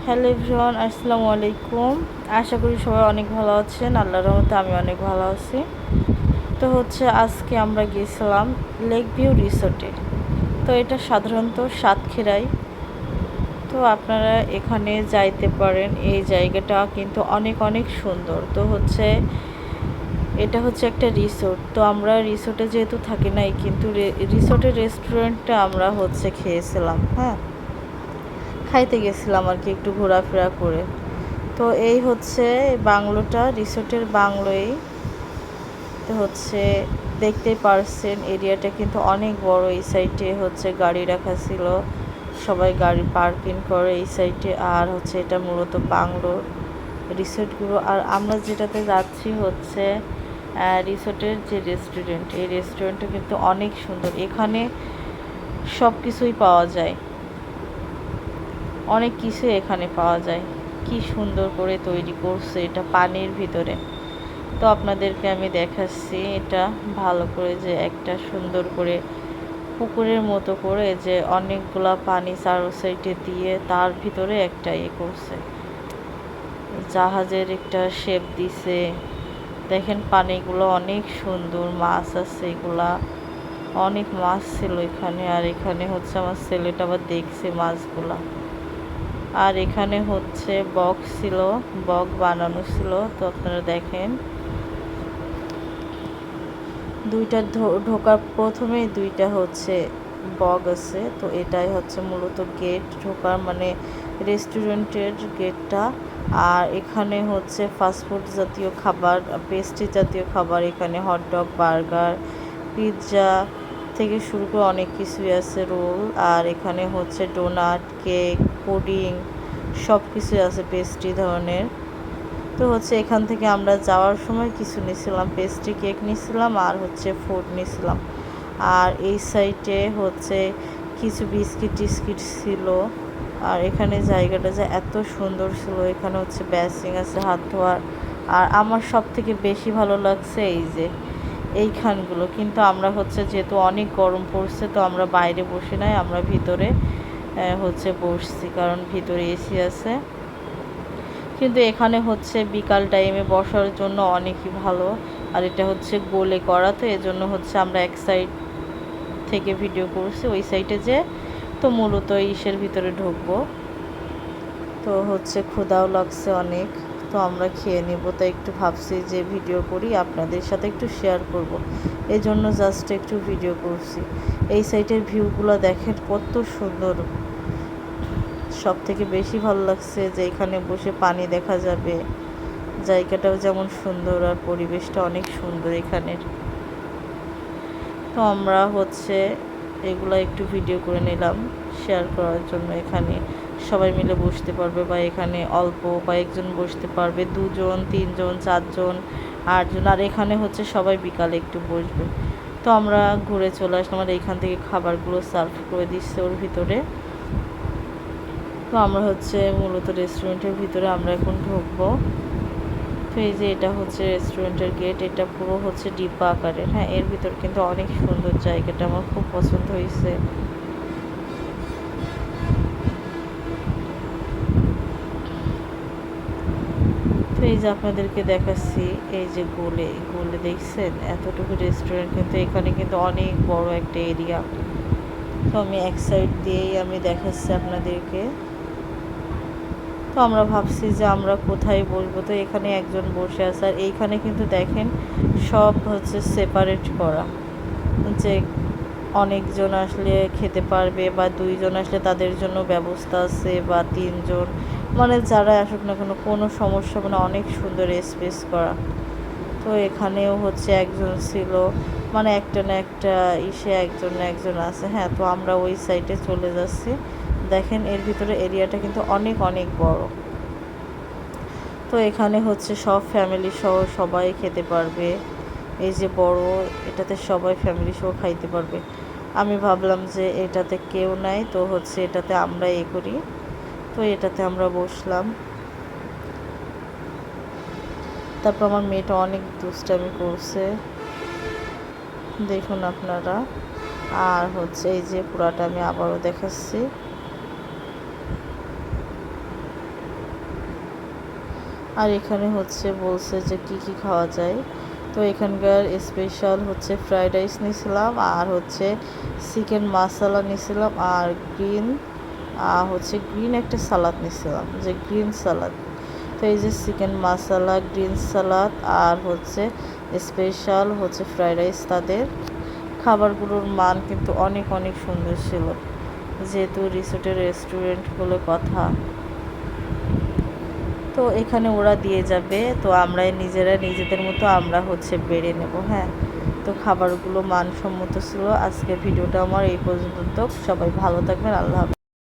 Hello everyone, আসসালামু আলাইকুম। আশা করি সবাই অনেক ভালো আছেন। আল্লাহর রহমতে আমি অনেক ভালো আছি। তো আজকে আমরা গিয়েছিলাম লেক ভিউ রিসোর্টে। তো এটা সাধারণত সাতক্ষীরায়। তো আপনারা এখানে যাইতে পারেন। এই জায়গাটা কিন্তু অনেক অনেক সুন্দর। তো এটা একটা রিসোর্ট। তো আমরা রিসোর্টে যেহেতু থাকি নাই, কিন্তু রিসোর্টের রেস্টুরেন্টটা আমরা খেয়েছিলাম। হ্যাঁ, খাইতে গেছিলাম আর কি, একটু ঘোরাফেরা করে। তো এই বাংলোটা, রিসোর্টের বাংলোই। তো দেখতেই পারছেন এরিয়াটা কিন্তু অনেক বড়। এই সাইডে গাড়ি রাখা ছিল, সবাই গাড়ি পার্কিং করে এই সাইডে। আর এটা মূলত বাংলোর রিসোর্টগুলো। আর আমরা যেটাতে যাচ্ছি রিসোর্টের যে রেস্টুরেন্ট, এই রেস্টুরেন্টটা কিন্তু অনেক সুন্দর। এখানে সব কিছুই পাওয়া যায়, অনেক কিছু এখানে পাওয়া যায়। কি সুন্দর করে তৈরি করছে এটা পানির ভিতরে। তো আপনাদেরকে আমি দেখাচ্ছি এটা ভালো করে, যে একটা সুন্দর করে পুকুরের মতো করে যে অনেকগুলা পানি চারো সাইডে দিয়ে তার ভিতরে একটা করছে, জাহাজের একটা শেপ দিছে। দেখেন পানিগুলো অনেক সুন্দর, মাছ আছে, এগুলা অনেক মাছ ছিল এখানে। আর এখানে আমার ছেলেটা আবার দেখছে মাছগুলা। আর এখানে বক ছিল, বক বানানো ছিল। তো আপনারা দেখেন দুইটা ঢোকার প্রথমেই দুইটা বক আছে। তো এটাই মূলত গেট ঢোকার, মানে রেস্টুরেন্টের গেটটা। আর এখানে ফাস্টফুড জাতীয় খাবার, পেস্ট্রি জাতীয় খাবার, এখানে হটডগ, বার্গার, পিৎজা থেকে শুরু করে অনেক কিছুই আছে, রোল। আর এখানে ডোনাট, কেক, পুডিং সব কিছুই আছে পেস্ট্রি ধরনের। তো এখান থেকে আমরা যাওয়ার সময় কিছু নিয়েছিলাম, পেস্ট্রি কেক নিয়েছিলাম আর ফুড নিয়েছিলাম। আর এই সাইডে কিছু বিস্কিট টিস্কিট ছিল। আর এখানে জায়গাটা যে এত সুন্দর ছিল, এখানে বেসিং আছে, হাত ধোয়ার। আর আমার সব থেকে বেশি ভালো লাগছে এইখানগুলো। কিন্তু আমরা যেহেতু অনেক গরম পড়ছে, তো আমরা বাইরে বসে নাই, আমরা ভিতরে বসছি, কারণ ভিতরে এসি আছে। কিন্তু এখানে বিকাল টাইমে বসার জন্য অনেকই ভালো। আর এটা গোলে করা, তো এজন্য আমরা এক সাইড থেকে ভিডিও করছি, ওই সাইডে যে তো মূলত ইসের ভিতরে ঢুকবো। তো ক্ষুধাও লাগছে অনেক, তো আমরা খেয়ে নেব। তাই একটু ভাবছি যে ভিডিও করি, আপনাদের সাথে একটু শেয়ার করব, এই জন্য জাস্ট একটু ভিডিও করছি। এই সাইডের ভিউগুলো দেখেন কত সুন্দর। সব থেকে বেশি ভালো লাগছে যে এখানে বসে পানি দেখা যাবে, জায়গাটাও যেমন সুন্দর আর পরিবেশটা অনেক সুন্দর এখানের। তো আমরা এগুলা একটু ভিডিও করে নিলাম শেয়ার করার জন্য। এখানে সবাই মিলে বসতে পারবে, বা এখানে অল্প কয়েকজন বসতে পারবে, 2 জন 3 জন 4 জন 8 জন। আর এখানে সবাই বিকালে একটু বসবে। তো আমরা ঘুরে চলে আসলাম, আর এইখান থেকে খাবারগুলো সার্ভ করে দিচ্ছে ওর ভিতরে। তো আমরা মূলত রেস্টুরেন্টের ভিতরে আমরা এখন ঢুকবো। তো এই যে এটা রেস্টুরেন্টের গেট, এটা পুরো ডিব্বা আকারের। হ্যাঁ, এর ভিতর কিন্তু অনেক সুন্দর, জায়গাটা আমার খুব পছন্দ হয়েছে। তো এই যে আপনাদেরকে দেখাচ্ছি, এই যে গোলে গোলে দেখছেন এতটুকু রেস্টুরেন্ট, কিন্তু এখানে কিন্তু অনেক বড় একটা এরিয়া। তো আমি এক সাইড দিয়েই আমি দেখাচ্ছি আপনাদেরকে। তো আমরা ভাবছি যে আমরা কোথায় বসবো। তো এখানে একজন বসে আছে, আর এইখানে কিন্তু দেখেন সব সেপারেট করা, যে অনেকজন আসলে খেতে পারবে, বা 2 জন আসলে তাদের জন্য ব্যবস্থা আছে, বা 3 জন, মানে যারা আসুক না কেন কোনো সমস্যা, মানে অনেক সুন্দর স্পেস করা। তো এখানেও একজন ছিল, মানে একটা না একটা একজন না একজন আছে। হ্যাঁ, তো আমরা ওই সাইডে চলে যাচ্ছি। দেখেন এর ভিতরে এরিয়াটা কিন্তু অনেক অনেক বড়। তো এখানে সব ফ্যামিলি সহ সবাই খেতে পারবে। এই যে বড়, এটাতে সবাই ফ্যামিলি সহ খাইতে পারবে। আমি ভাবলাম যে এটাতে কেউ নাই, তো এটাতে আমরা করি। তো এটাতে আমরা বসলাম। তারপর আমার মেয়েটা অনেক দুষ্টামি করছে, দেখুন আপনারা। আর এই যে পুরাটা আমি আবারও দেখাচ্ছি। আর এখানে হচ্ছে বলছে যে কি কি খাওয়া যায়। তো এখানকার স্পেশাল হচ্ছে ফ্রাইড রাইস নিয়েছিলাম, আর হচ্ছে চিকেন মশলা নিয়েছিলাম, আর গ্রিন একটা সালাদ নিয়েছিলাম, যে গ্রিন সালাদ। তো এই যে চিকেন মশলা, গ্রিন সালাদ, আর হচ্ছে স্পেশাল হচ্ছে ফ্রাইড রাইস। তাদের খাবারগুলোর মান কিন্তু অনেক অনেক সুন্দর ছিল, যেহেতু রিসোর্টের রেস্টুরেন্ট বলে কথা। তো এখানে ওরা দিয়ে যাবে, তো আমরা নিজেরা নিজেদের মতো আমরা হচ্ছে বেড়ে নেব। হ্যাঁ, তো খাবারগুলো মানসম্মত ছিল। আজকে ভিডিওটা আমার এই পর্যন্ত। সবাই ভালো থাকবেন। আল্লাহ হাফেজ।